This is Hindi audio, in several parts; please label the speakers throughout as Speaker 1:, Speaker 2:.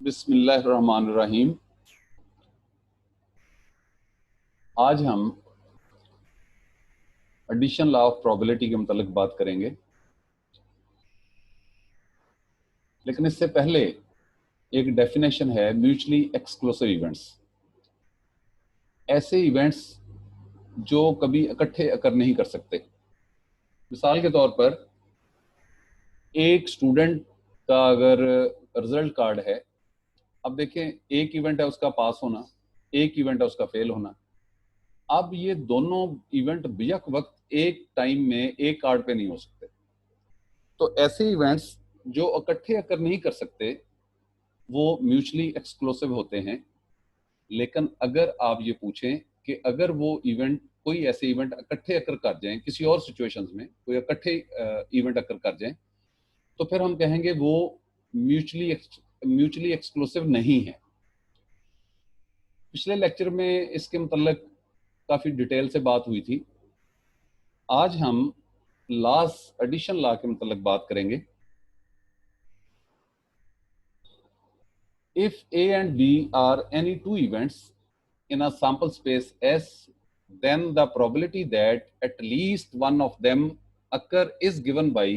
Speaker 1: बिस्मिल्लाहिर्रहमानिर्रहीम। आज हम एडिशन लॉ ऑफ प्रोबेबिलिटी के मुतालिक बात करेंगे, लेकिन इससे पहले एक डेफिनेशन है म्यूचुअली एक्सक्लूसिव इवेंट्स। ऐसे इवेंट्स जो कभी इकट्ठे अकर नहीं कर सकते। मिसाल के तौर पर एक स्टूडेंट का अगर रिजल्ट कार्ड है, अब देखें एक इवेंट है उसका पास होना, एक इवेंट है उसका फेल होना। अब ये दोनों इवेंट बेयक वक्त एक टाइम में एक कार्ड पे नहीं हो सकते। तो ऐसे इवेंट्स जो इकट्ठे अकर नहीं कर सकते वो म्यूचुअली एक्सक्लूसिव होते हैं। लेकिन अगर आप ये पूछें कि अगर वो इवेंट, कोई ऐसे इवेंट इकट्ठे अकर कर जाएं, किसी और सिचुएशंस में कोई इकट्ठे इवेंट अकर कर जाएं, तो फिर हम कहेंगे वो म्यूचुअली एक्सक्लूसिव नहीं है। पिछले लेक्चर में इसके मतलब काफी डिटेल से बात हुई थी। आज हम लास्ट एडिशन लॉ के मतलब बात करेंगे। If A and B are any two events in a sample space S, then the probability that at least one of them occur is given by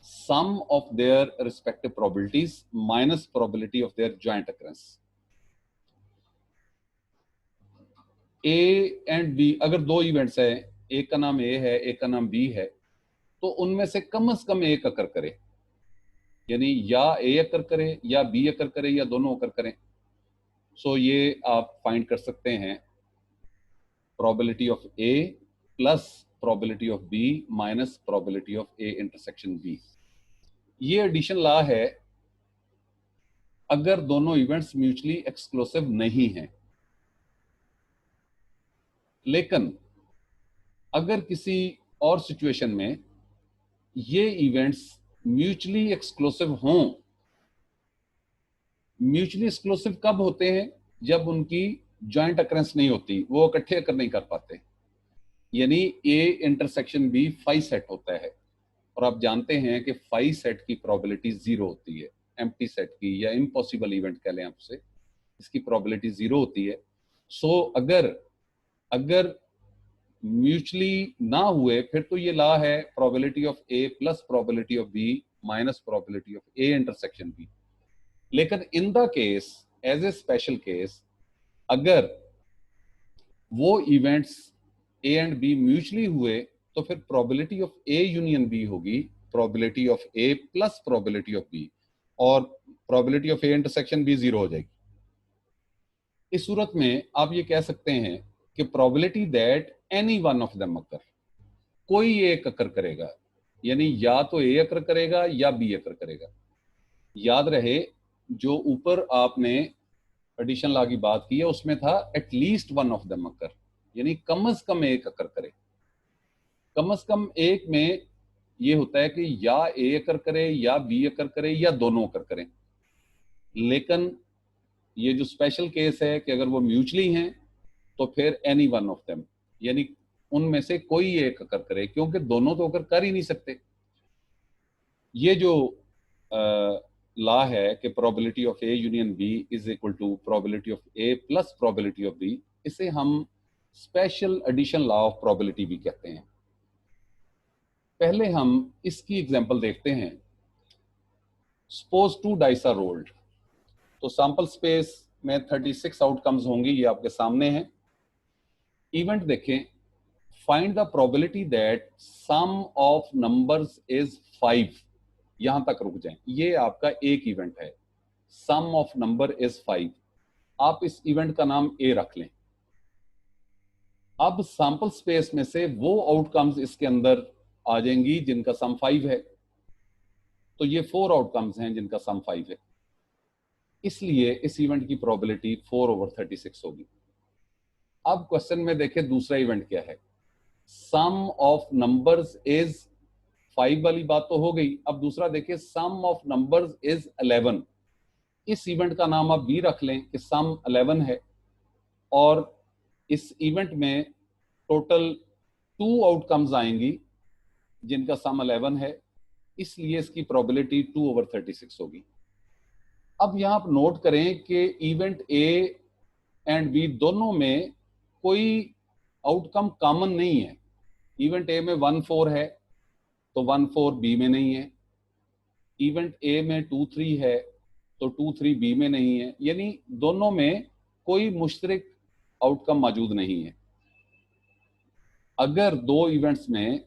Speaker 1: sum of their respective probabilities minus probability of their joint occurrence. A and B अगर दो इवेंट्स है, एक का नाम A है, एक का नाम B है, तो उनमें से कम एक अकर करे, यानी या A अकर करे या B अकर करे या दोनों अकर करें। सो ये आप फाइंड कर सकते हैं probability of A plus probability of B minus probability of A intersection B। ये एडिशन लॉ है अगर दोनों इवेंट्स म्यूचुअली एक्सक्लूसिव नहीं हैं। लेकिन अगर किसी और सिचुएशन में ये इवेंट्स म्यूचुअली एक्सक्लूसिव हों, म्यूचुअली एक्सक्लूसिव कब होते हैं? जब उनकी जॉइंट अकरेंस नहीं होती, वो इकट्ठे अकर नहीं कर पाते, यानी A intersection B phi set होता है। और आप जानते हैं कि फाई सेट की प्रोबेबिलिटी जीरो होती है, एम्प्टी सेट की या इम्पॉसिबल इवेंट कह लें आपसे, इसकी प्रोबेबिलिटी जीरो होती है। सो अगर म्यूचुअली ना हुए फिर तो ये लॉ है probability of A plus probability of B minus probability of A intersection B. लेकिन in the case, as a special case, अगर वो events A and B mutually हुए तो फिर probability of A union B होगी probability of A plus probability of B, और probability of A intersection B zero हो जाएगी। इस सूरत में आप ये कह सकते हैं कि probability that any one of them occur, कोई एक अकर करेगा, यानी या तो ए अकर करेगा या बी अकर करेगा। याद रहे जो ऊपर आपने एडिशन लॉ की बात की है उसमें था एटलीस्ट वन ऑफ देम अकर, यानी कम से कम एक अकर करे। कम से कम एक में ये होता है कि या ए अकर करे या बी अकर करे या दोनों अकर करें। लेकिन ये जो स्पेशल केस है कि अगर वो म्यूचुअली हैं तो फिर एनी वन ऑफ देम, यानी उनमें से कोई एक अकर करे, क्योंकि दोनों तो अकर कर ही नहीं सकते। ये जो लॉ है कि probability of A union B is equal to probability of A plus probability of B, इसे हम special addition law of probability भी कहते हैं। पहले हम इसकी एग्जांपल देखते हैं। Suppose two dice are rolled, तो सैंपल स्पेस में 36 आउटकम्स होंगी, ये आपके सामने हैं। इवेंट देखें, find the probability that sum of numbers is 5। यहां तक रुक जाएं, ये आपका एक इवेंट है, सम ऑफ नंबर इज 5। आप इस इवेंट का नाम ए रख लें। अब सैंपल स्पेस में से वो आउटकम्स इसके अंदर आ जाएंगी जिनका सम 5 है, तो ये 4 आउटकम्स हैं जिनका सम 5 है, इसलिए इस इवेंट की प्रोबेबिलिटी 4/36 होगी। अब क्वेश्चन में देखें दूसरा इवेंट क्या है, सम ऑफ नंबर्स इज 5 वाली बात तो हो गई। अब दूसरा देखिए, सम ऑफ नंबर्स इज 11। इस इवेंट का नाम आप बी रख लें कि सम 11 है, और इस इवेंट में टोटल 2 आउटकम्स आएंगी जिनका सम 11 है, इसलिए इसकी प्रोबेबिलिटी 2/36 होगी। अब यहाँ आप नोट करें कि इवेंट ए एंड बी दोनों में कोई आउटकम कॉमन नहीं है। इवेंट ए में 1 4 है तो 1 4 बी में नहीं है, इवेंट ए में 2 3 है तो 2 3 बी में नहीं है, यानी दोनों में कोई मुश्तरक आउटकम मौजूद नहीं है। अगर दो इवेंट्स में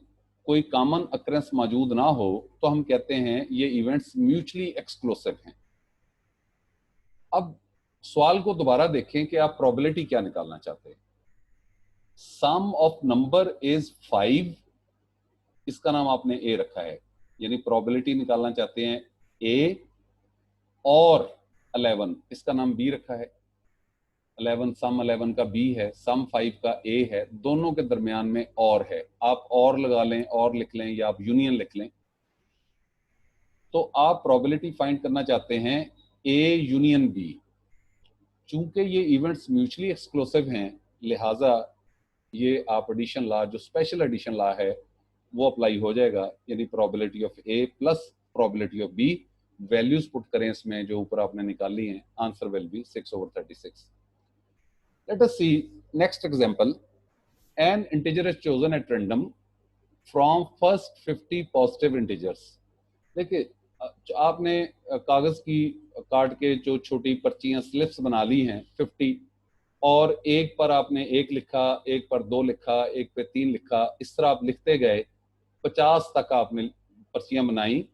Speaker 1: कोई कॉमन अक्रेंस मौजूद ना हो तो हम कहते हैं ये इवेंट्स म्यूचुअली एक्सक्लूसिव हैं। अब सवाल को दोबारा देखें कि आप प्रोबेबिलिटी क्या निकालना चाहते हैं। सम ऑफ नंबर इज 5, इसका नाम आपने ए रखा है, यानी प्रोबेबिलिटी निकालना चाहते हैं ए, और 11 इसका नाम बी रखा है। 11 सम 11 का बी है, सम 5 का ए है, दोनों के दरमियान में और है। आप और लगा लें, और लिख लें, या आप यूनियन लिख लें। तो आप प्रोबेबिलिटी फाइंड करना चाहते हैं ए यूनियन बी। चूंकि ये इवेंट्स म्यूचुअली एक्सक्लूसिव हैं, लिहाजा ये आप एडिशन लॉ, जो स्पेशल एडिशन लॉ है, वो अप्लाई हो जाएगा, यानी probability of A plus probability of B. Values put करें इसमें जो ऊपर आपने निकाली हैं, answer will be 6/36। Let us see next example. An integer is chosen at random from first 50 positive integers. देखिए, आपने कागज की काट के जो छोटी पर्चियां स्लिप्स बना ली हैं 50, और एक पर आपने 1 लिखा, एक पर 2 लिखा, एक पे 3 लिखा, इस तरह आप लिखते गए। 50 तक आपने पर्चियां बनाई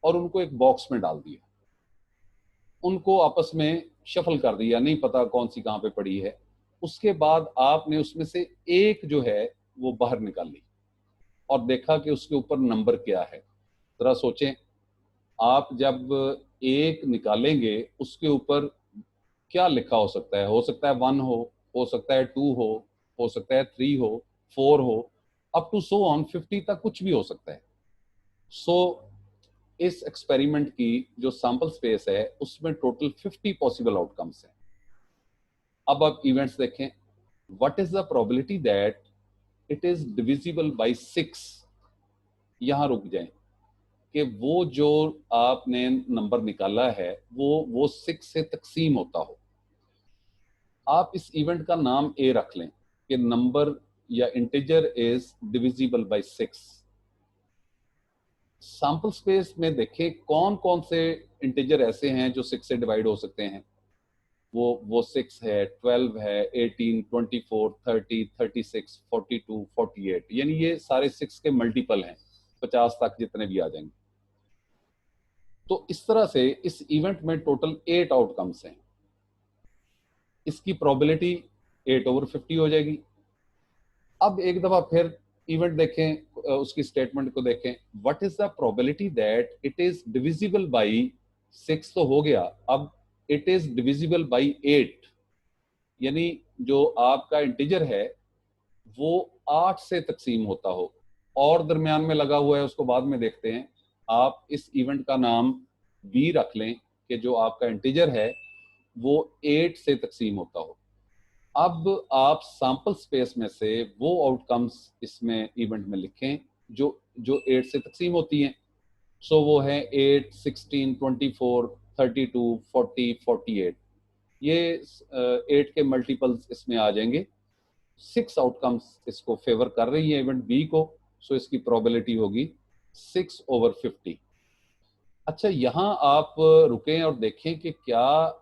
Speaker 1: और उनको एक बॉक्स में डाल दिया, उनको आपस में शफल कर दिया, नहीं पता कौन सी कहाँ पे पड़ी है। उसके बाद आपने उसमें से एक जो है वो बाहर निकाली और देखा कि उसके ऊपर नंबर क्या है। जरा सोचें, आप जब एक निकालेंगे उसके ऊपर क्या लिखा हो सकता है? हो सकता है 1 हो सकता है 2 हो सकता है 3 हो, 4 हो, अप टू सो ऑन 50 तक कुछ भी हो सकता है। सो इस एक्सपेरिमेंट की जो सैंपल स्पेस है उसमें टोटल 50 पॉसिबल आउटकम्स हैं। अब आप इवेंट्स देखें। What is the probability that it is divisible by 6? यहां रुक जाएं कि वो जो आपने नंबर निकाला है वो 6 से तकसीम होता हो। आप इस इवेंट का नाम ए रख लें कि नंबर या integer is divisible by 6। Sample space में देखें कौन कौन से इंटीजर ऐसे हैं जो 6 से डिवाइड हो सकते हैं। वो 6 है, 12 है, 18, 24, 30, 36, 42, 48, यानी ये सारे 6 के मल्टीपल हैं, 50 तक जितने भी आ जाएंगे। तो इस तरह से इस इवेंट में टोटल 8 आउटकम्स हैं। इसकी प्रोबेबिलिटी 8/50 हो जाएगी। अब एक दफा फिर इवेंट देखें, उसकी स्टेटमेंट को देखें। What is the probability that it is divisible by 6 तो हो गया, अब इट इज डिविजिबल बाय 8, यानी जो आपका इंटीजर है वो 8 से तकसीम होता हो, और दरमियान में लगा हुआ है उसको बाद में देखते हैं। आप इस इवेंट का नाम बी रख लें कि जो आपका इंटीजर है वो 8 से तकसीम होता हो। अब आप सैंपल स्पेस में से वो आउटकम्स इसमें इवेंट में लिखें जो जो 8 से तकसीम होती हैं। सो वो है 8, 16, 24, 32, 40, 48। ये 8 के मल्टीपल्स इसमें आ जाएंगे। 6 आउटकम्स इसको फेवर कर रही है इवेंट बी को, सो इसकी प्रोबेबिलिटी होगी 6/50। अच्छा, यहाँ आप रुकें और देखें कि क्या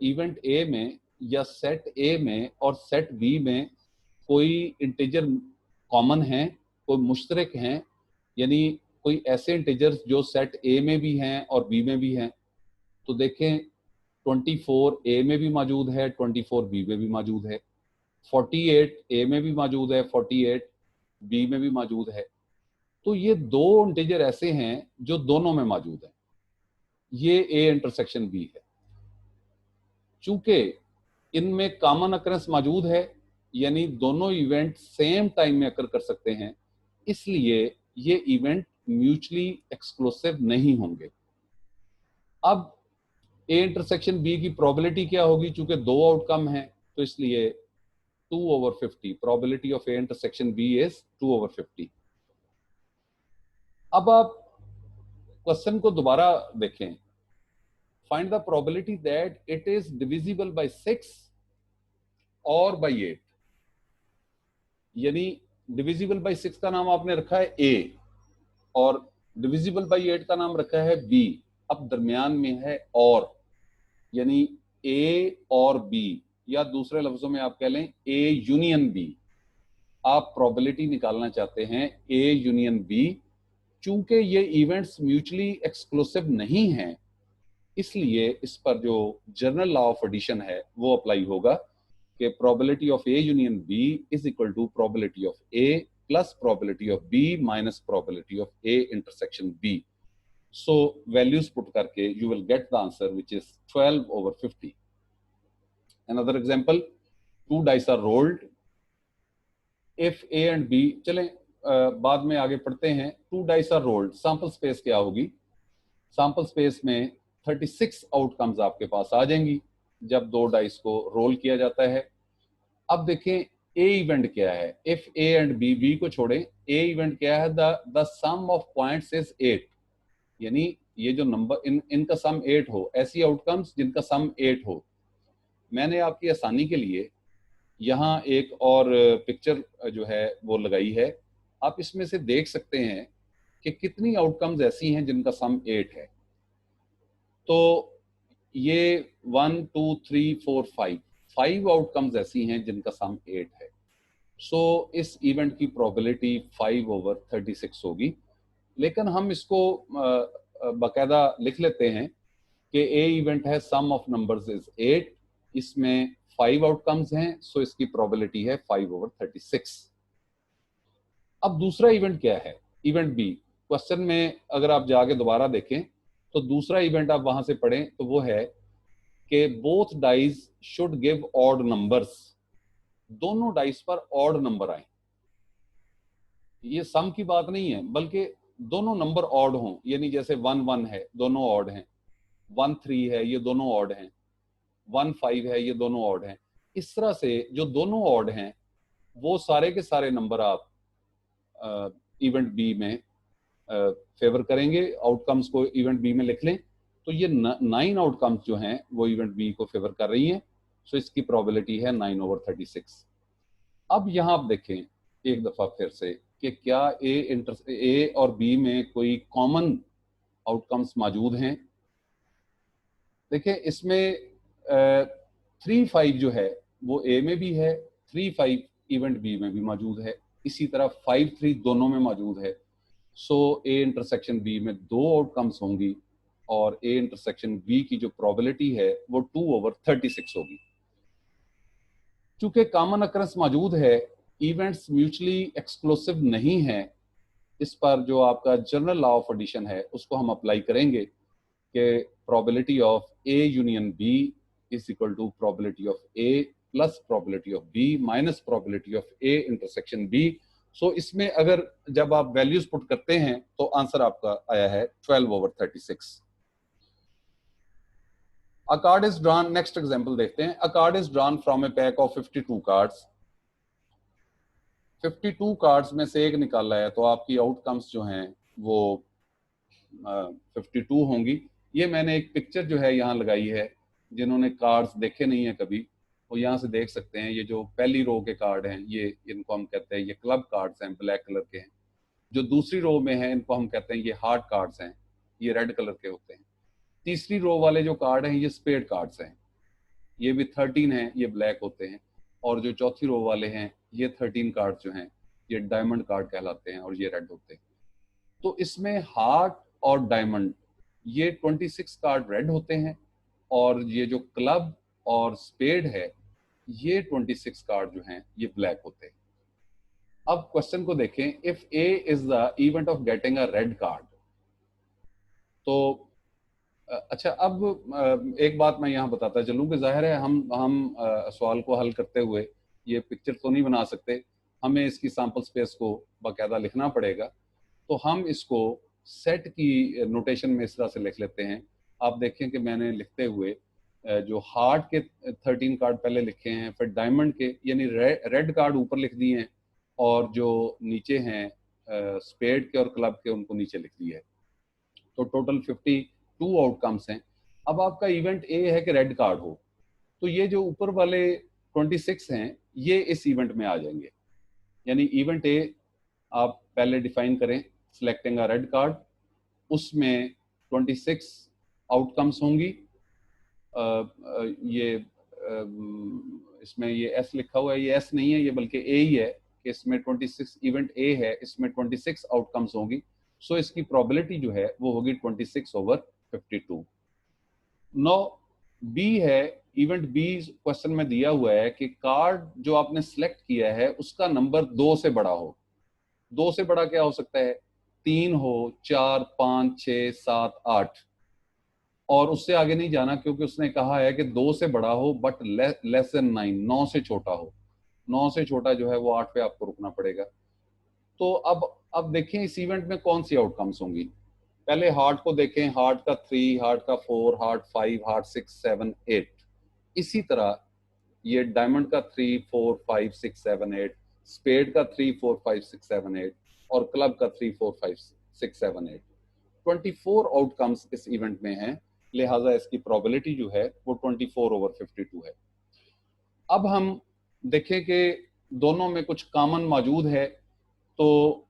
Speaker 1: इवेंट ए में या सेट ए में और सेट बी में कोई इंटीजर कॉमन है, कोई मुश्तरक हैं, यानी कोई ऐसे इंटीजर्स जो सेट ए में भी हैं और बी में भी हैं। तो देखें 24 ए में भी मौजूद है, 24 बी में भी मौजूद है, 48 ए में भी मौजूद है, 48 बी में भी मौजूद है। तो ये दो इंटीजर ऐसे हैं जो दोनों में मौजूद हैं। ये ए इंटरसेक्शन बी है। चूंकि इनमें कॉमन अकरेंस मौजूद है, यानी दोनों इवेंट सेम टाइम में अकर कर सकते हैं, इसलिए ये इवेंट म्यूचुअली एक्सक्लूसिव नहीं होंगे। अब ए इंटरसेक्शन बी की प्रोबेबिलिटी क्या होगी? चूंकि दो आउटकम है तो इसलिए 2/50। Probability of A intersection B is 2/50। अब आप क्वेश्चन को दोबारा देखें। Find the probability that it is divisible by 6 और बाय 8। यानी डिविजिबल बाय 6 का नाम आपने रखा है ए और डिविजिबल बाय 8 का नाम रखा है बी। अब दरमियान में है और, यानी ए और बी, या दूसरे लफ्जों में आप कह लें ए यूनियन बी। आप प्रोबेबिलिटी निकालना चाहते हैं ए यूनियन बी। चूंकि ये इवेंट्स म्यूचुअली एक्सक्लूसिव नहीं हैं, इसलिए इस पर जो जनरल लॉ ऑफ एडिशन है वो अप्लाई होगा कि probability of A union B is equal to probability of A plus probability of B minus probability of A intersection B. So values put करके you will get the answer which is 12/50। Another example, 2 dice are rolled. If A and B, चलें बाद में आगे पढ़ते हैं। 2 dice are rolled, sample space क्या होगी? सैंपल स्पेस में 36 आउटकम्स आपके पास आ जाएंगी जब 2 डाइस को रोल किया जाता है। अब देखें ए इवेंट क्या है। If A and B, B को छोड़ें, ए इवेंट क्या है? The sum of points is 8। यानी ये जो नंबर इनका सम 8 हो, ऐसी आउटकम्स जिनका सम 8 हो। मैंने आपकी आसानी के लिए यहाँ एक और पिक्चर जो है वो लगाई है। आप इसमें से देख सकते हैं कि कितनी आउटकम्स ऐसी हैं जिनका सम 8 है। तो ये 1 2 3 4 5 आउटकम्स ऐसी हैं जिनका सम 8 है। सो इस इवेंट की प्रोबेबिलिटी 5/36 होगी। लेकिन हम इसको बाकायदा लिख लेते हैं कि ए इवेंट है सम ऑफ नंबर्स इज 8, इसमें 5 आउटकम्स हैं, सो इसकी प्रोबेबिलिटी है 5/36। अब दूसरा इवेंट क्या है? Event B. क्वेश्चन में अगर आप जाके दोबारा देखें तो दूसरा इवेंट आप वहां से पढ़ें तो वो है कि both dice should give odd numbers. दोनों डाइस पर ऑड नंबर आए। ये सम की बात नहीं है, बल्कि दोनों नंबर ऑड हों। यानी जैसे 1 1 है, दोनों ऑड हैं। 1 3 है, ये दोनों ऑड हैं। 1 5 है, ये दोनों ऑड हैं। इस तरह से जो दोनों ऑड हैं वो सारे के सारे नंबर आप इवेंट बी में फेवर करेंगे। आउटकम्स को इवेंट बी में लिख लें तो ये 9 आउटकम्स जो हैं वो इवेंट बी को फेवर कर रही हैं। सो इसकी प्रोबेबिलिटी है 9/36। अब यहाँ आप देखें एक दफा फिर से कि क्या ए और बी में कोई कॉमन आउटकम्स मौजूद हैं। देखिए इसमें 3 5 जो है वो ए में भी है, 3 5 इवेंट बी में भी मौजूद है। इसी तरह 5 3 दोनों में मौजूद है। सो ए इंटरसेक्शन बी में 2 आउटकम्स होंगी और ए इंटरसेक्शन बी की जो प्रोबेबिलिटी है वो 2/36 होगी। चूंकि कॉमन अकरेंस मौजूद है, इवेंट्स म्यूचुअली एक्सक्लूसिव नहीं है, इस पर जो आपका जनरल लॉ ऑफ एडिशन है उसको हम अप्लाई करेंगे कि probability of A union B is equal to probability of A plus probability of B minus probability of A intersection B. So इसमें अगर जब आप वैल्यूज पुट करते हैं तो आंसर आपका आया है 12/36। A card is drawn, next example देखते हैं। A card is drawn from a pack of 52 cards। 52 cards में से एक निकाला है तो आपकी आउटकम्स जो हैं वो 52 होंगी। ये मैंने एक पिक्चर जो है यहाँ लगाई है। जिन्होंने कार्ड्स देखे नहीं है कभी वो यहाँ से देख सकते हैं। ये जो पहली रो के कार्ड हैं ये इनको हम कहते हैं ये क्लब कार्ड्स हैं, ब्लैक कलर के हैं। जो दूसरी रो में है इनको हम कहते हैं ये हार्ट कार्ड्स हैं, ये रेड कलर के होते हैं। तीसरी रो वाले जो कार्ड हैं ये स्पेड कार्ड्स हैं, ये भी 13 हैं, ये ब्लैक होते हैं। और जो चौथी रो वाले हैं ये 13 कार्ड जो हैं ये डायमंड कार्ड कहलाते हैं और ये रेड होते हैं। तो इसमें हार्ट और डायमंड ये 26 कार्ड रेड होते हैं और ये जो क्लब और स्पेड है ये 26 कार्ड जो हैं ये ब्लैक होते हैं। अब क्वेश्चन को देखें। If A is the event of getting a red card, तो अच्छा अब एक बात मैं यहाँ बताता चलूँ कि जाहिर है हम सवाल को हल करते हुए ये पिक्चर तो नहीं बना सकते, हमें इसकी सैंपल स्पेस को बाकायदा लिखना पड़ेगा। तो हम इसको सेट की नोटेशन में इस तरह से लिख लेते हैं। आप देखें कि मैंने लिखते हुए जो हार्ट के 13 कार्ड पहले लिखे हैं, फिर डायमंड के यानी रेड कार्ड ऊपर लिख दिए हैं और जो नीचे हैं स्पेड के और क्लब के उनको नीचे लिख दिया है। तो टोटल 52 आउटकम्स हैं। अब आपका इवेंट ए है कि रेड कार्ड हो, तो ये जो ऊपर वाले 26 हैं ये इस इवेंट में आ जाएंगे। यानी इवेंट ए आप पहले डिफाइन करें, सिलेक्टिंग अ रेड कार्ड, उसमें 26 आउटकम्स होंगी। ये इसमें ये एस लिखा हुआ है, ये एस नहीं है, ये बल्कि ए ही है कि इसमें 26 इवेंट ए है, इसमें 26 आउटकम्स होंगी। सो इसकी प्रोबेबिलिटी जो है वो होगी 26/52। नो बी है, इवेंट बी क्वेश्चन में दिया हुआ है कि कार्ड जो आपने सिलेक्ट किया है उसका नंबर 2 से बड़ा हो। 2 से बड़ा क्या हो सकता है? 3 हो, 4, 5, 6, 7, 8, और उससे आगे नहीं जाना क्योंकि उसने कहा है कि 2 से बड़ा हो बट लेस देन 9, 9 से छोटा हो। 9 से छोटा जो है वो 8 पे आपको रुकना पड़ेगा। तो अब देखें इस इवेंट में कौन सी आउटकम्स होंगी। पहले हार्ट को देखें, हार्ट का 3, हार्ट का 4, हार्ट 5, हार्ट 6, 7, 8। इसी तरह ये डायमंड का 3, 4, 5, 6, 7, 8, स्पेड का 3, 4, 5, 6, 7, 8 और क्लब का 3, 4, 5, 6, 7, 8। 24 आउटकम्स इस इवेंट में हैं, लिहाजा इसकी प्रोबेबिलिटी जो है वो 24/52 है। अब हम देखें कि दोनों में कुछ कॉमन मौजूद है, तो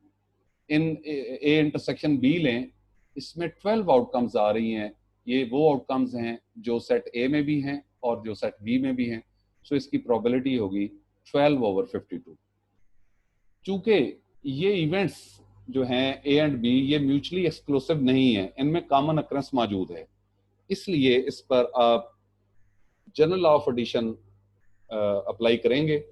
Speaker 1: इन ए इंटरसेक्शन बी लें, इसमें 12 आउटकम्स आ रही हैं। ये वो आउटकम्स हैं जो सेट ए में भी हैं और जो सेट बी में भी हैं। सो इसकी प्रोबेबिलिटी होगी 12/52। चूंकि ये इवेंट्स जो हैं ए एंड बी ये म्यूचुअली एक्सक्लूसिव नहीं है, इनमें कॉमन अक्रेंस मौजूद है, इसलिए इस पर आप general law of addition apply करेंगे,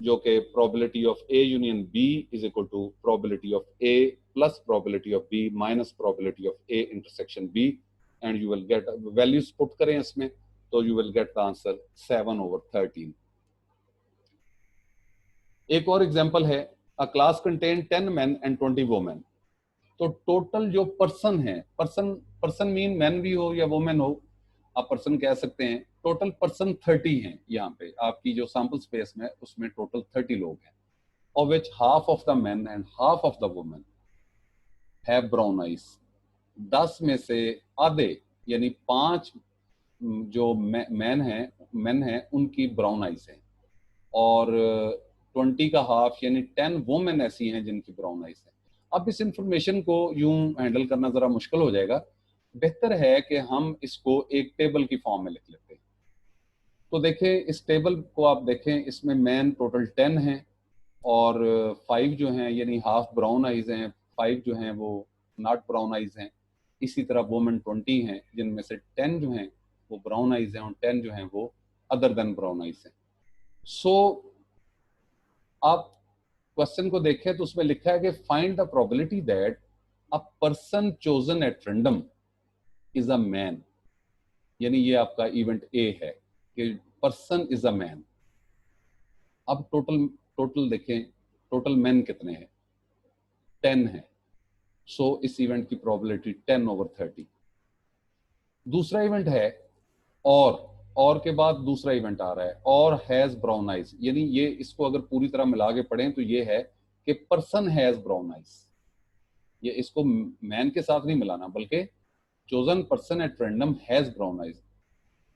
Speaker 1: जो कि probability of A union B is equal to probability of A plus probability of B minus probability of A intersection B, and you will get values put करें इसमें तो you will get the answer 7/13। एक और एग्जांपल है, a class contain 10 men and 20 women. तो टोटल जो पर्सन है, पर्सन मीन मैन भी हो या वुमेन हो, आप पर्सन कह सकते हैं। टोटल पर्सन 30 हैं। यहाँ पे आपकी जो सैंपल स्पेस में उसमें टोटल 30 लोग हैं, of which half of the men and half of the women have brown eyes। 10 में से आधे यानी 5 जो मैन हैं उनकी ब्राउन आइज हैं, और 20 का हाफ यानी 10 वुमेन ऐसी हैं जिनकी ब्राउन आइज हैं। अब इस इंफॉर्मेशन को यूं हैंडल करना जरा मुश्किल हो जाएगा, बेहतर है कि हम इसको एक टेबल की फॉर्म में लिख लेते हैं। तो देखें इस टेबल को, आप देखें इसमें मैन टोटल 10 हैं और 5 जो हैं यानी हाफ ब्राउन आइज हैं, 5 जो हैं वो नॉट ब्राउन आइज हैं। इसी तरह वुमेन 20 हैं जिनमें से 10 जो हैं वो ब्राउन आइज हैं और 10 जो हैं वो अदर देन ब्राउन आइज हैं। सो आप क्वेश्चन को देखें तो उसमें लिखा है कि find the probability that a person chosen at random is a man. यानी ये आपका इवेंट ए है कि पर्सन इज अ मैन। अब टोटल देखें, टोटल मैन कितने हैं? 10 है। सो इस इवेंट की प्रोबेबिलिटी 10/30। दूसरा इवेंट है और के बाद दूसरा इवेंट आ रहा है और हैज ब्राउन आइज। यानी ये इसको अगर पूरी तरह मिला के पढ़ें तो ये है कि पर्सन हैज ब्राउन आइज। ये इसको मैन के साथ नहीं मिलाना बल्कि chosen person at random has brown eyes.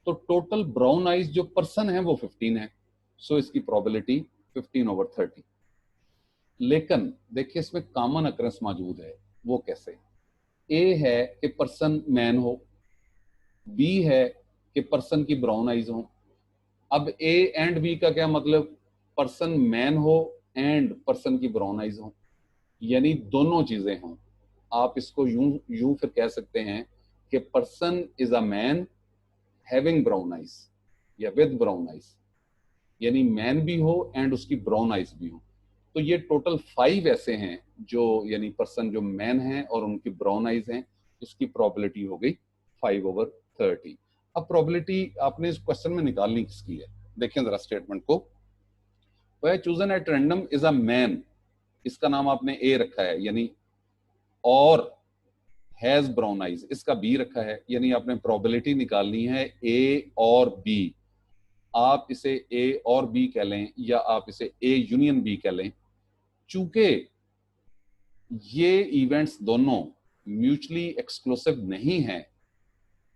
Speaker 1: तो टोटल ब्राउन आइज जो पर्सन है वो 15 है। सो इसकी प्रोबेबिलिटी 15/30। लेकिन देखिए इसमें कॉमन अक्रेंस मौजूद है। वो कैसे? ए है कि पर्सन मैन हो, बी है कि पर्सन की ब्राउन आइज हो। अब ए एंड बी का क्या मतलब? पर्सन मैन हो एंड पर्सन की ब्राउन आइज हो, यानी दोनों चीजें हों। आप इसको यूं यूं फिर कह सकते हैं कि person is a man having brown eyes या विद ब्राउन आइज, यानी मैन भी हो एंड उसकी ब्राउन आइज भी हो। तो ये टोटल 5 ऐसे हैं जो यानी पर्सन जो मैन हैं और उनकी ब्राउन आइज हैं, इसकी प्रोबेबिलिटी हो गई 5/30। अब प्रोबेबिलिटी आपने इस क्वेश्चन में निकालनी किसकी है? देखें जरा स्टेटमेंट को। वह chosen at random is a man, इसका नाम आपने ए रखा है यानी, और हैज ब्राउन आइज इसका बी रखा है, यानी आपने प्रोबेबिलिटी निकालनी है ए और बी। आप इसे ए और बी कह लें या आप इसे ए यूनियन बी कह लें। चूंकि ये इवेंट्स दोनों म्यूचुअली एक्सक्लूसिव नहीं हैं,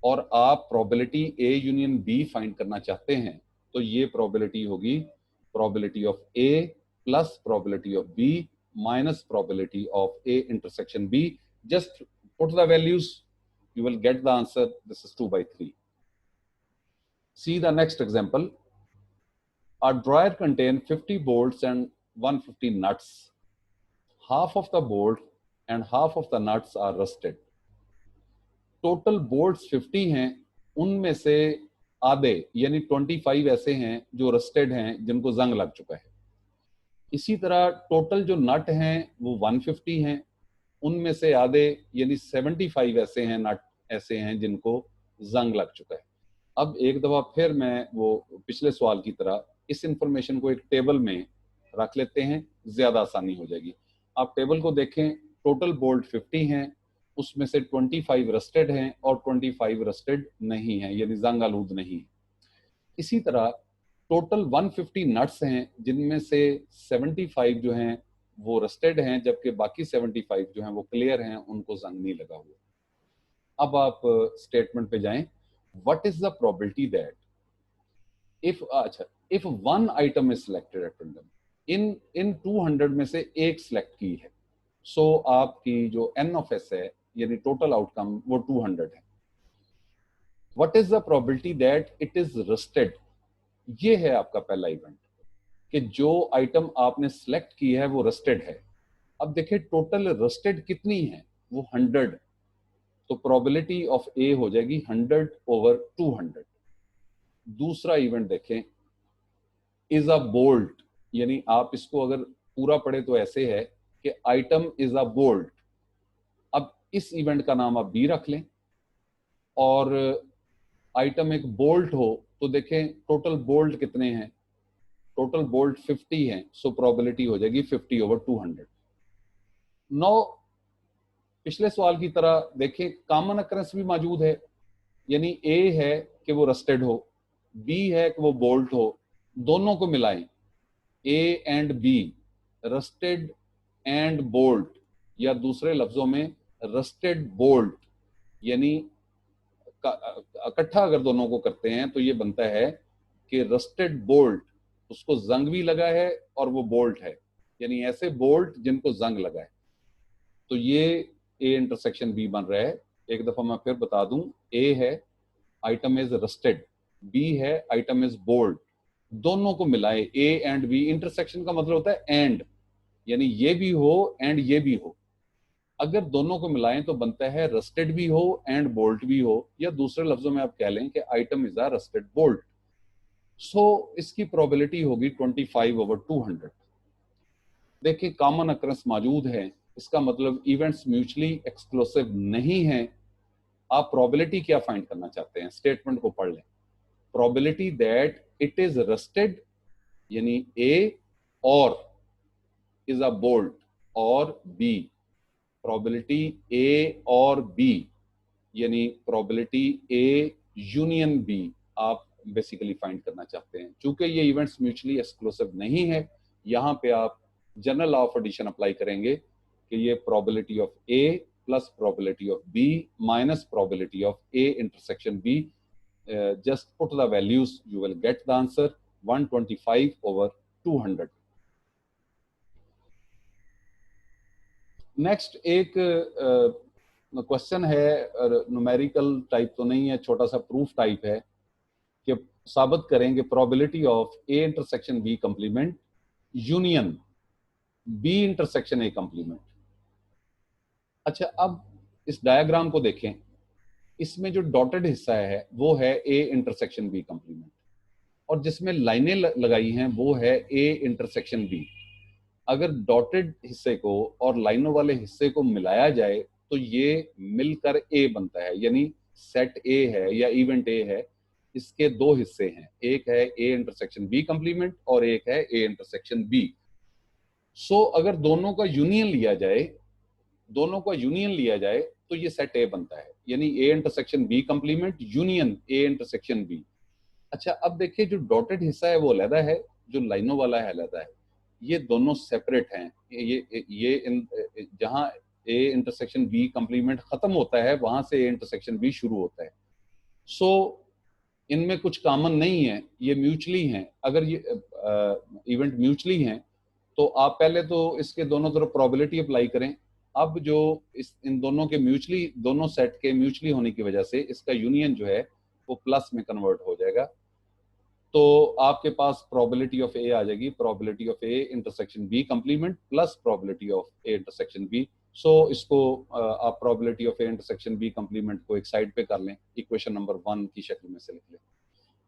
Speaker 1: और आप probability A union B find करना चाहते हैं, तो ये प्रोबेबिलिटी होगी probability of A plus probability of B minus probability of A intersection B. Just put the values, you will get the answer. This is 2/3. See the next example. A drawer contains 50 bolts and 150 nuts. Half of the bolt and half of the nuts are rusted. Total bolts 50 हैं, उनमें से आधे यानी 25 ऐसे हैं जो रस्टेड हैं, जिनको जंग लग चुका है. इसी तरह टोटल जो नट हैं वो 150 हैं, उनमें से आधे यानी 75 ऐसे हैं नट ऐसे हैं जिनको जंग लग चुका है. अब एक दफा फिर मैं वो पिछले सवाल की तरह इस इंफॉर्मेशन को एक टेबल में रख लेते हैं, ज्यादा आसानी हो जाएगी. आप टेबल को देखें, टोटल बोल्ट 50 हैं, उसमें से 25 रस्टेड हैं और 25 रस्टेड नहीं हैं, यानी जंग आलूद नहीं. इसी तरह टोटल 150 नट्स हैं, जिनमें से 75 जो हैं वो रस्टेड हैं, जबकि बाकी 75 जो हैं वो क्लियर हैं, उनको जंग नहीं लगा हुआ. अब आप स्टेटमेंट पे जाएं. What is the probability that if one item is selected at random, इन 200 में से एक सिलेक्ट की है, सो आपकी जो एन ऑफ एस है यानी टोटल आउटकम वो 200 है. What is the probability that it is rusted, ये है आपका पहला इवेंट कि जो आइटम आपने सिलेक्ट की है वो रस्टेड है. अब देखिए टोटल रस्टेड कितनी है, वो 100, तो प्रोबेबिलिटी ऑफ ए हो जाएगी 100/200. दूसरा इवेंट देखें, इज अ बोल्ट, यानी आप इसको अगर पूरा पढ़े तो ऐसे है कि आइटम इज अ बोल्ट. अब इस इवेंट का नाम आप बी रख लें और आइटम एक बोल्ट हो, तो देखें टोटल बोल्ट कितने हैं, टोटल बोल्ट 50 हैं, सो प्रोबेबिलिटी हो जाएगी 50/200. नो पिछले सवाल की तरह देखें कॉमन अकरेंस भी मौजूद है, यानी ए है कि वो रस्टेड हो, बी है कि वो बोल्ट हो, दोनों को मिलाएं, A and B, rusted and bolt, या दूसरे लफ्जों में रस्टेड बोल्ट, यानी इकट्ठा अगर दोनों को करते हैं तो ये बनता है कि रस्टेड बोल्ट, उसको जंग भी लगा है और वो बोल्ट है, यानी ऐसे बोल्ट जिनको जंग लगा है. तो ये ए इंटरसेक्शन बी बन रहा है. एक दफा मैं फिर बता दूं, ए है आइटम इज रस्टेड, बी है आइटम इज बोल्ट, दोनों को मिलाए ए एंड बी. इंटरसेक्शन का मतलब होता है एंड, यानी ये भी हो एंड ये भी हो. अगर दोनों को मिलाएं तो बनता है रस्टेड भी हो एंड बोल्ट भी हो, या दूसरे लफ्जों में आप कह लें कि item is a rusted bolt. So इसकी प्रोबेबिलिटी होगी 25/200. देखिए कॉमन अकरेंस मौजूद है, इसका मतलब इवेंट्स म्यूचुअली एक्सक्लूसिव नहीं है. आप प्रोबेबिलिटी क्या फाइंड करना चाहते हैं, स्टेटमेंट को पढ़ लें. Probability that it is rusted यानी ए और इज अ बोल्ट, और बी प्रोबेबिलिटी ए और बी यानी प्रोबेबिलिटी ए यूनियन बी आप बेसिकली फाइंड करना चाहते हैं. चूंकि ये इवेंट्स म्यूचुअली एक्सक्लूसिव नहीं है, यहाँ पे आप general law of addition apply करेंगे कि ये probability of A plus probability of B minus probability of A intersection B. Just put the values, you will get the answer 125/200. Next एक क्वेश्चन है, न्यूमेरिकल टाइप तो नहीं है, छोटा सा प्रूफ टाइप है कि साबित करें कि probability of A intersection B complement union B intersection A complement. अच्छा, अब इस डायग्राम को देखें, इसमें जो डॉटेड हिस्सा है वो है ए इंटरसेक्शन बी कंप्लीमेंट, और जिसमें लाइनें लगाई हैं वो है ए इंटरसेक्शन बी. अगर डॉटेड हिस्से को और लाइनों वाले हिस्से को मिलाया जाए तो ये मिलकर ए बनता है, यानी सेट ए है या इवेंट ए है. इसके दो हिस्से हैं, एक है ए इंटरसेक्शन बी कंप्लीमेंट और एक है ए इंटरसेक्शन बी. सो अगर दोनों का यूनियन लिया जाए तो ये सेट ए बनता है, यानी A intersection B complement union A intersection B. अच्छा, अब देखिए जो डॉटेड हिस्सा है वो अलग है, जो लाइनों वाला है अलग है. ये दोनों सेपरेट हैं. ये जहां ए इंटरसेक्शन बी कंप्लीमेंट खत्म होता है वहां से ए इंटरसेक्शन बी शुरू होता है. सो इनमें कुछ कॉमन नहीं है, ये म्यूचुअली हैं। अगर ये इवेंट म्यूचुअली हैं तो आप पहले तो इसके दोनों तरफ प्रोबेबिलिटी अप्लाई करें। अब जो इन दोनों के म्यूचुअली, दोनों सेट के म्यूचुअली होने की वजह से इसका यूनियन जो है वो प्लस में कन्वर्ट हो जाएगा। तो आपके पास प्रोबेबिलिटी ऑफ ए आ जाएगी, probability of A intersection B complement plus probability of A intersection B. So इसको आप probability of A intersection B complement को एक साइड पे कर लें, इक्वेशन नंबर 1 की शक्ल में से लिख लें।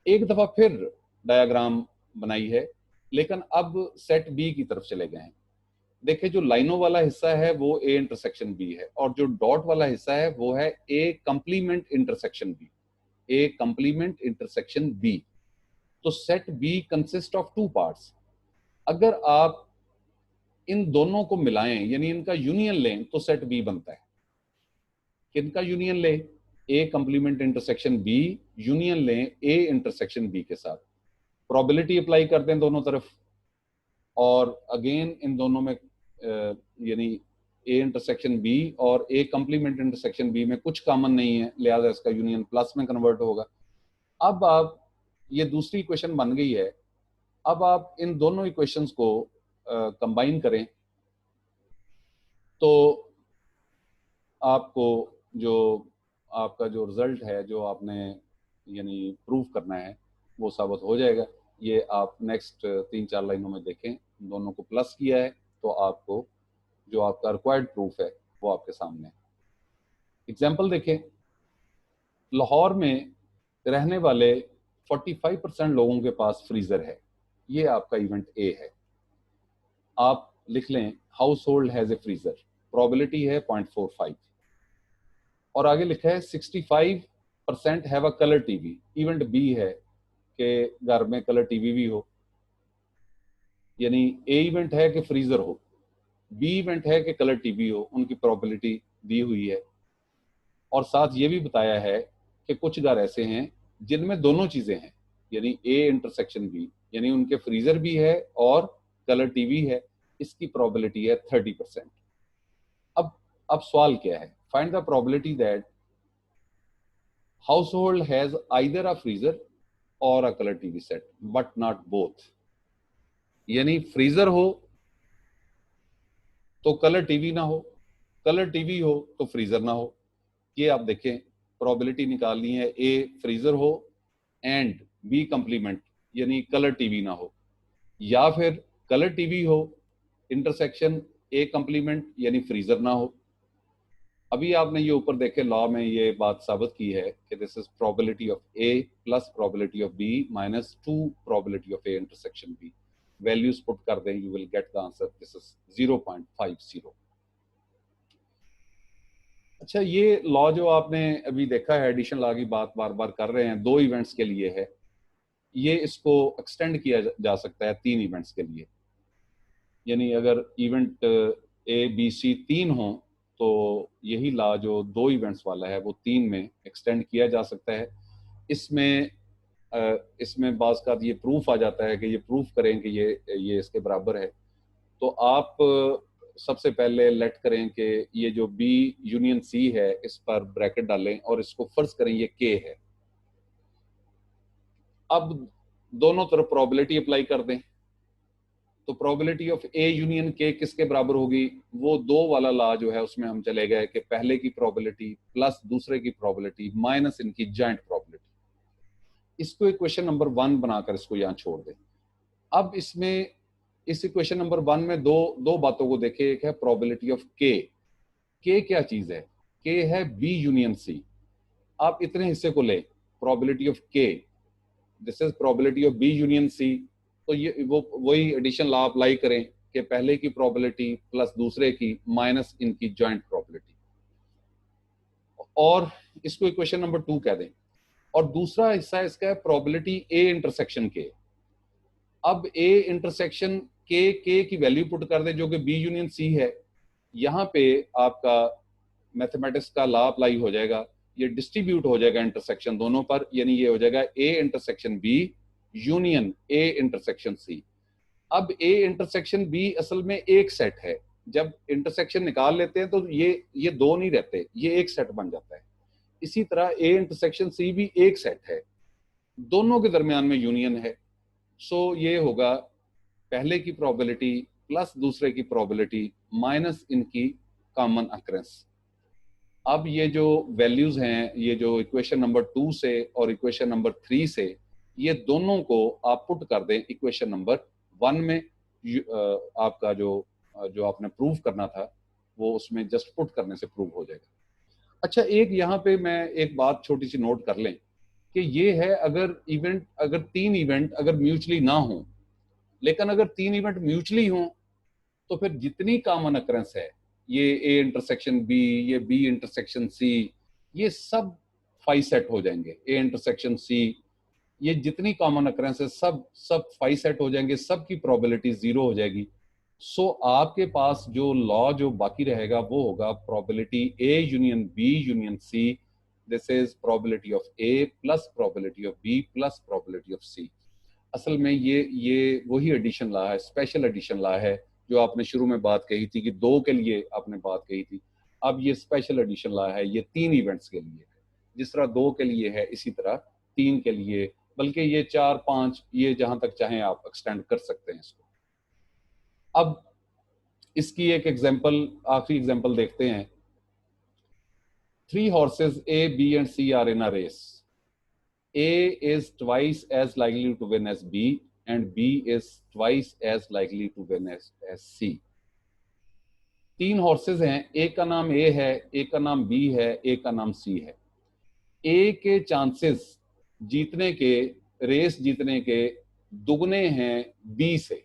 Speaker 1: एक दफा फिर डायग्राम बनाई है, लेकिन अब सेट बी की तरफ चले गए हैं। देखिए जो लाइनों वाला हिस्सा है वो ए इंटरसेक्शन बी है, और जो डॉट वाला हिस्सा है वो है A complement intersection B, A complement intersection B. तो set B consist of two parts. अगर आप इन दोनों को मिलाएं यानी इनका यूनियन लें तो सेट बी बनता है। किनका यूनियन लें? ए कंप्लीमेंट इंटरसेक्शन बी यूनियन लें ए इंटरसेक्शन बी के साथ, प्रोबेबिलिटी अप्लाई करते हैं दोनों तरफ, और अगेन इन दोनों में यानी ए इंटरसेक्शन बी और ए कंप्लीमेंट इंटरसेक्शन बी में कुछ कॉमन नहीं है, लिहाजा इसका यूनियन प्लस में कन्वर्ट होगा। अब आप, ये दूसरी इक्वेशन बन गई है, अब आप इन दोनों इक्वेशंस को कंबाइन करें तो आपको जो आपका जो रिजल्ट है जो आपने यानी प्रूव करना है वो साबित हो जाएगा। ये आप नेक्स्ट 3-4 लाइनों में देखें, दोनों को प्लस किया है तो आपको जो आपका रिक्वायर्ड प्रूफ है वो आपके सामने है। एग्जाम्पल देखें, लाहौर में रहने वाले 45% लोगों के पास फ्रीजर है। ये आपका इवेंट ए है। आप लिख लें household has a freezer, probability है 0.45, और आगे लिखा है 65% have a colour TV. Event B है कि घर में कलर टीवी भी हो, यानी ए इवेंट है कि फ्रीजर हो, बी इवेंट है कि कलर टीवी हो, उनकी प्रोबेबिलिटी दी हुई है। और साथ ये भी बताया है कि कुछ घर ऐसे हैं जिनमें दोनों चीजें हैं, यानी ए इंटरसेक्शन बी, यानी उनके फ्रीजर भी है और कलर टीवी है, इसकी प्रोबेबिलिटी है 30%। अब सवाल क्या है? Find the probability that household has either a freezer और a colour TV set but not both. यानी फ्रीजर हो तो कलर टीवी ना हो, कलर टीवी हो तो फ्रीजर ना हो। ये आप देखें, प्रोबेबिलिटी निकालनी है ए फ्रीजर हो एंड बी कंप्लीमेंट यानी कलर टीवी ना हो, या फिर कलर टीवी हो इंटरसेक्शन ए कंप्लीमेंट यानी फ्रीजर ना हो। अभी आपने ये ऊपर देखे लॉ में ये बात साबित की है कि this is probability of A plus probability of B minus 2 probability of A intersection B. Values put कर दें, you will get the answer, this is 0.50। अच्छा, ये लॉ जो आपने अभी देखा है, एडिशन लॉ की बात बार बार कर रहे हैं, 2 इवेंट्स के लिए है, ये इसको एक्सटेंड किया जा सकता है 3 इवेंट्स के लिए। यानी अगर इवेंट ए बी सी 3 हो तो यही लॉ जो 2 इवेंट्स वाला है वो 3 में एक्सटेंड किया जा सकता है। इसमें बाज़ का ये प्रूफ आ जाता है कि ये प्रूफ करें कि ये इसके बराबर है। तो आप सबसे पहले लेट करें कि ये जो बी यूनियन सी है इस पर ब्रैकेट डालें और इसको फर्ज करें ये के है। अब दोनों तरफ प्रोबेबिलिटी अप्लाई कर दें तो प्रोबेबिलिटी ऑफ ए यूनियन के किसके बराबर होगी? वो 2 वाला लॉ जो है उसमें हम चले गए कि पहले की प्रोबेबिलिटी प्लस दूसरे की प्रोबेबिलिटी माइनस इनकी जॉइंट प्रोबेबिलिटी। इसको इक्वेशन नंबर 1 बनाकर इसको यहाँ छोड़ दें। अब इसमें इस इक्वेशन नंबर 1 में दो बातों को देखें। एक है प्रोबेबिलिटी ऑफ के क्या चीज है? के है बी यूनियन सी। आप इतने हिस्से को ले, प्रोबेबिलिटी ऑफ के, this is probability of B union C. तो ये वो वही एडिशन लॉ अप्लाई करें कि पहले की प्रोबेबिलिटी प्लस दूसरे की माइनस इनकी जॉइंट प्रोबेबिलिटी, और इसको इक्वेशन नंबर 2 कह दें। और दूसरा हिस्सा इसका है प्रोबेबिलिटी ए इंटरसेक्शन के। अब ए इंटरसेक्शन के की वैल्यू पुट कर दें जो कि बी यूनियन सी है। यहाँ पे आपका मैथमेटिक्स का लॉ अप्लाई हो जाएगा, ये डिस्ट्रीब्यूट हो जाएगा इंटरसेक्शन दोनों पर, यानी ये हो जाएगा A intersection B union A intersection C. अब ए इंटरसेक्शन बी असल में एक सेट है। जब इंटरसेक्शन निकाल लेते हैं तो ये 2 नहीं रहते, ये एक सेट बन जाता है। इसी तरह ए इंटरसेक्शन सी भी एक सेट है, दोनों के दरमियान में यूनियन है। सो ये होगा पहले की प्रोबेबिलिटी प्लस दूसरे की प्रोबेबिलिटी माइनस इनकी कॉमन अकरेंस। अब ये जो वैल्यूज हैं, ये जो इक्वेशन नंबर 2 से और इक्वेशन नंबर 3 से, ये दोनों को आप पुट कर दें इक्वेशन नंबर 1 में। आपका जो आपने प्रूव करना था वो उसमें जस्ट पुट करने से प्रूव हो जाएगा। अच्छा, एक यहाँ पे मैं एक बात छोटी सी नोट कर लें कि ये है अगर तीन इवेंट अगर म्यूचुअली ना हो, लेकिन अगर तीन इवेंट म्यूचुअली हो तो फिर जितनी कॉमन अकरेंस है, ये ए इंटरसेक्शन बी, ये बी इंटरसेक्शन सी, ये सब फाई सेट हो जाएंगे। ए इंटरसेक्शन सी, ये जितनी कॉमन अकरेंस है सब सब फाई सेट हो जाएंगे, सब की प्रोबेबिलिटी 0 हो जाएगी। सो आपके पास जो लॉ जो बाकी रहेगा वो होगा probability A union B union C. This is probability of A plus probability of B plus probability of C. असल में ये वही एडिशन ला है, स्पेशल एडिशन ला है जो आपने शुरू में बात कही थी कि 2 के लिए आपने बात कही थी। अब ये स्पेशल एडिशन ला है, ये 3 इवेंट्स के लिए है। जिस तरह 2 के लिए है इसी तरह 3 के लिए, बल्कि ये 4 5 ये जहां तक चाहें आप एक्सटेंड कर सकते हैं इसको। अब इसकी एक एग्जांपल, आखिरी एग्जांपल देखते हैं। 3 horses A, B and C are in a race. A is twice as likely to win as B and B is twice as likely to win as C. 3 horses हैं, एक का नाम A है, एक का नाम B है, एक का नाम C है। A के चांसेस जीतने के, रेस जीतने के दुगने हैं B से,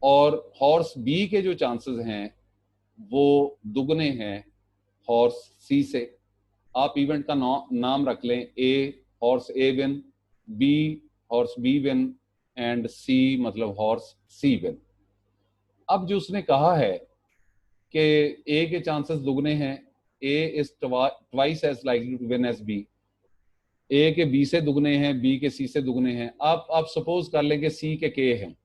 Speaker 1: और हॉर्स B के जो चांसेस हैं वो दुगने हैं हॉर्स C से। आप इवेंट का नाम रख लें, A horse A win, B horse B win and C मतलब हॉर्स C विन। अब जो उसने कहा है कि A के चांसेस दुगने हैं, A is twice as likely to win as B, A के B से दुगने हैं, B के C से दुगने हैं। आप सपोज कर लें कि C के K हैं,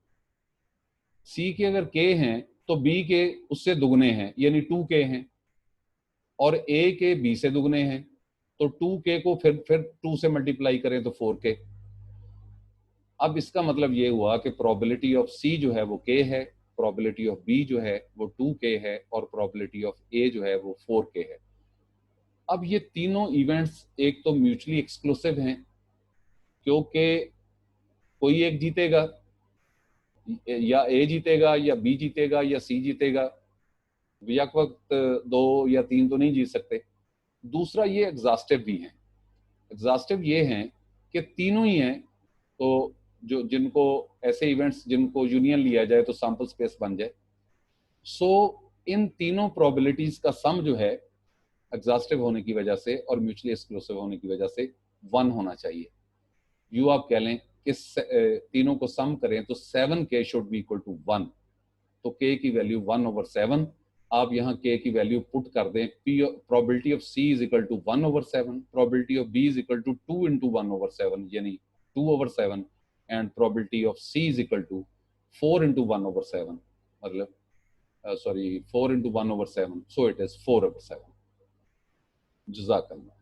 Speaker 1: C के अगर K हैं तो B के उससे दुगने हैं यानी 2K हैं, और A के B से दुगने हैं तो 2K को फिर 2 से मल्टीप्लाई करें तो 4K। अब इसका मतलब ये हुआ कि प्रोबेबिलिटी ऑफ C जो है वो K है, प्रोबेबिलिटी ऑफ B जो है वो 2K है, और प्रोबेबिलिटी ऑफ A जो है वो 4K है। अब ये तीनों इवेंट्स एक तो म्यूचुअली एक्सक्लूसिव हैं, क्योंकि कोई एक जीतेगा, या A जीतेगा या B जीतेगा या C जीतेगा, एक वक्त 2 या 3 तो नहीं जीत सकते। दूसरा ये एग्जॉस्टिव भी हैं। एग्जॉस्टिव ये हैं कि तीनों ही हैं, तो जो जिनको ऐसे इवेंट्स जिनको यूनियन लिया जाए तो सैंपल स्पेस बन जाए। सो इन तीनों प्रोबेबिलिटीज का सम जो है एग्जॉस्टिव होने की वजह से और म्यूचुअली एक्सक्लूसिव होने की वजह से 1 होना चाहिए। यू आप कह लें कि तीनों को सम करें तो 7K should be equal to 1। तो K की वैल्यू 1/7। आप यहाँ K की वैल्यू पुट कर दें, probability of C is equal to 1/7, probability of B is equal to 2 into 1/7 यानी 2/7, and probability of C is equal to 4 into 1/7, मतलब 4 into 1/7, सो इट इज 4/7। जज़ाकल्लाह।